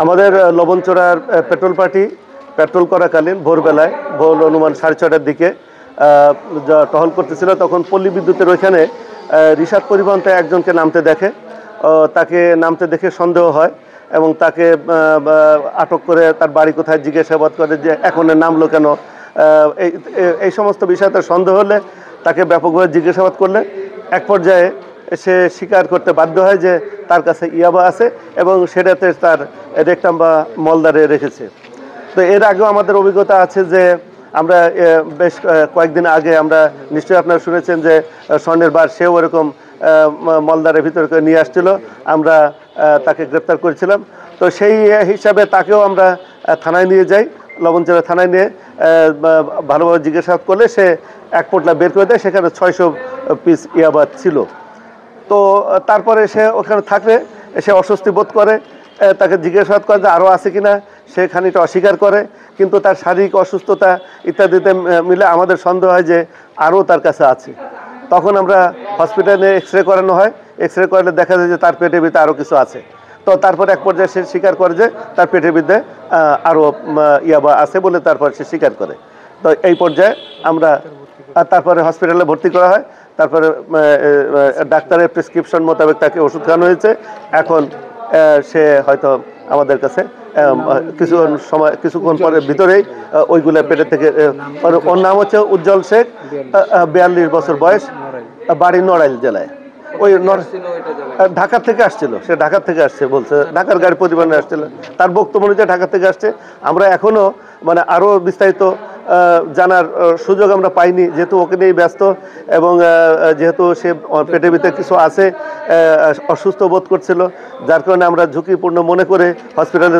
আমাদের লবণচড়ার petrol party petrol করাকালীন ভোরবেলায় ভোর অনুমান 6:30টার দিকে টহল করতেছিল। তখন পল্লী বিদ্যুতের ওইখানে রিশাদ পরিবহনতে একজনকে নামতে দেখে। তাকে নামতে দেখে সন্দেহ হয় এবং তাকে আটক করে তার বাড়ি কোথায় জিজ্ঞাসাবাদ করে যে এখন নামলো কেন, এই সমস্ত বিষয়ে তার সন্দেহ হলে তাকে ব্যাপকভাবে জিজ্ঞাসাবাদ করলে এক পর্যায়ে সে স্বীকার করতে বাধ্য হয় যে তার কাছে ইয়াবা আছে এবং সেটাতে তার রেকটাম বা মলদারে রেখেছে। তো এর আগেও আমাদের অভিজ্ঞতা আছে যে আমরা বেশ কয়েকদিন আগে আমরা নিশ্চয়ই আপনারা শুনেছেন যে স্বর্ণের বার সেও এরকম মলদারের ভিতরে নিয়ে আসছিল, আমরা তাকে গ্রেপ্তার করেছিলাম। তো সেই হিসাবে তাকেও আমরা থানায় নিয়ে যাই, লবণচড়া থানায় নিয়ে ভালোভাবে জিজ্ঞাসাবাদ করলে সে এক পোটলা বের করে দেয়, সেখানে 600 পিস ইয়াবা ছিল। তো তারপরে সে ওখানে থাকলে সে অস্বস্তি বোধ করে, তাকে জিজ্ঞাসাবাদ করে যে আরও আছে কিনা, সে খানিকটা অস্বীকার করে, কিন্তু তার শারীরিক অসুস্থতা ইত্যাদিতে মিলে আমাদের সন্দেহ হয় যে আরও তার কাছে আছে। তখন আমরা হসপিটালে এক্স রে করানো হয়, এক্স রে করলে দেখা যায় যে তার পেটের ভিতরে আরও কিছু আছে। তো তারপরে এক পর্যায়ে সে স্বীকার করে যে তার পেটের ভিতরে আরও ইয়াবা আছে বলে তারপর সে স্বীকার করে। তো এই পর্যায়ে আমরা তারপরে হসপিটালে ভর্তি করা হয়, তারপরে ডাক্তারের প্রেসক্রিপশন মোতাবেক তাকে ওষুধ খাওয়ানো হয়েছে। এখন সে হয়তো আমাদের কাছে কিছুক্ষণ পরে ভিতরেই ওইগুলো পেটের থেকে, ওর নাম হচ্ছে উজ্জ্বল শেখ, 42 বছর বয়স, বাড়ি নড়াইল জেলায়। ওই ঢাকা থেকে আসছিল, সে ঢাকা থেকে আসছে বলছে, ঢাকার গাড়ি পরিবহনে আসছিল, তার বক্তব্য অনুযায়ী ঢাকা থেকে আসছে। আমরা এখনও আরও বিস্তারিত জানার সুযোগ আমরা পাইনি, যেহেতু ওকে নিয়েই ব্যস্ত এবং যেহেতু সে পেটের ভিতরে কিছু আছে, অসুস্থ বোধ করছিল, যার কারণে আমরা ঝুঁকিপূর্ণ মনে করে হসপিটালে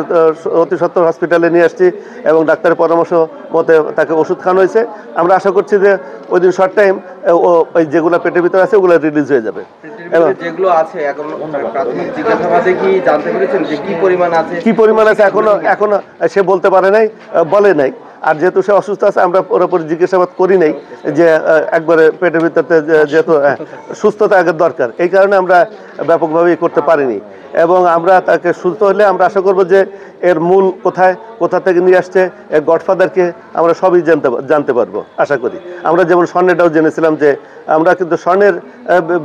অতি সত্বর হসপিটালে নিয়ে আসছি এবং ডাক্তারের পরামর্শ মতে তাকে ওষুধ খাওয়ানো হয়েছে। আমরা আশা করছি যে ওই দিন শর্ট টাইম ওই যেগুলো পেটের ভিতরে আছে ওগুলো রিলিজ হয়ে যাবে। যেগুলো আছে এখন প্রাথমিক জিজ্ঞাসাবাদে কি জানতে পেরেছেন যে কি পরিমাণ আছে এখনো সে বলতে পারে নাই, বলে নাই। আর যেহেতু সে অসুস্থ আছে আমরা পুরোপুরি জিজ্ঞাসাবাদ করি নাই যে একবারে পেটের ভিতরে, যেহেতু সুস্থতা আগের দরকার, এই কারণে আমরা ব্যাপকভাবেই করতে পারিনি। এবং আমরা তাকে সুস্থ হলে আমরা আশা করব যে এর মূল কোথা থেকে নিয়ে আসছে, এর গডফাদারকে আমরা সবই জানতে পারবো আশা করি। আমরা যেমন স্বর্ণেরটাও জেনেছিলাম যে আমরা কিন্তু স্বর্ণের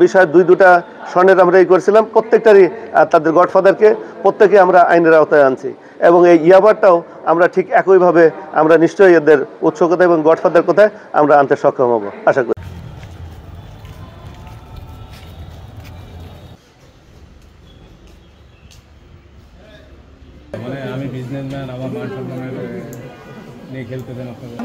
বিষয়ে দুটা স্বর্ণের আমরা করেছিলাম, প্রত্যেকটারই তাদের গডফাদারকে প্রত্যেকে আমরা আইনের আওতায় আনছি। এবং এই ইয়াবারটাও আমরা ঠিক একইভাবে আমরা নিশ্চয়ই এদের উৎস কোথায় এবং গডফাদার কোথায় আমরা আনতে সক্ষম হব আশা করি। আমি বিজনেসম্যান, আমার মান সম্মানের নিয়ে খেলতে দেন আপনাদের।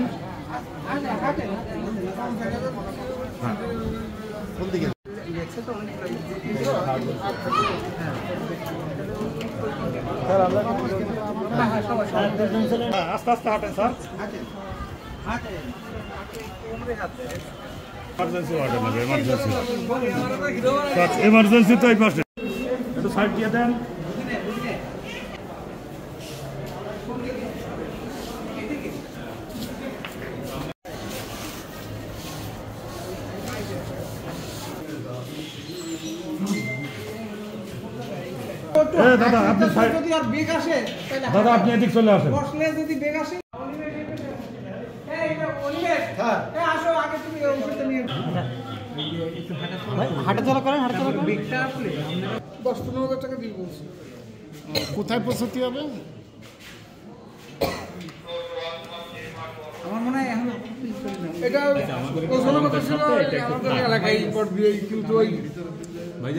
আস্তে আস্তে হাঁটেন স্যার, এমার্জেন্সি তো এই পাশে একটু সাইড দিয়ে দেন। দাদা আপনি দাদা আপনি এদিক চলে আসেন। হাঁটাচলা করেন, হাঁটাচলা করেন। 10-15 টাকা দিয়ে বলছি। কোথায় পৌঁছতে হবে? আমার মনে হয় এখন এটা পৌঁছানোর কথা ছিল আমাদের এলাকায়, কিন্তু ওই ভাই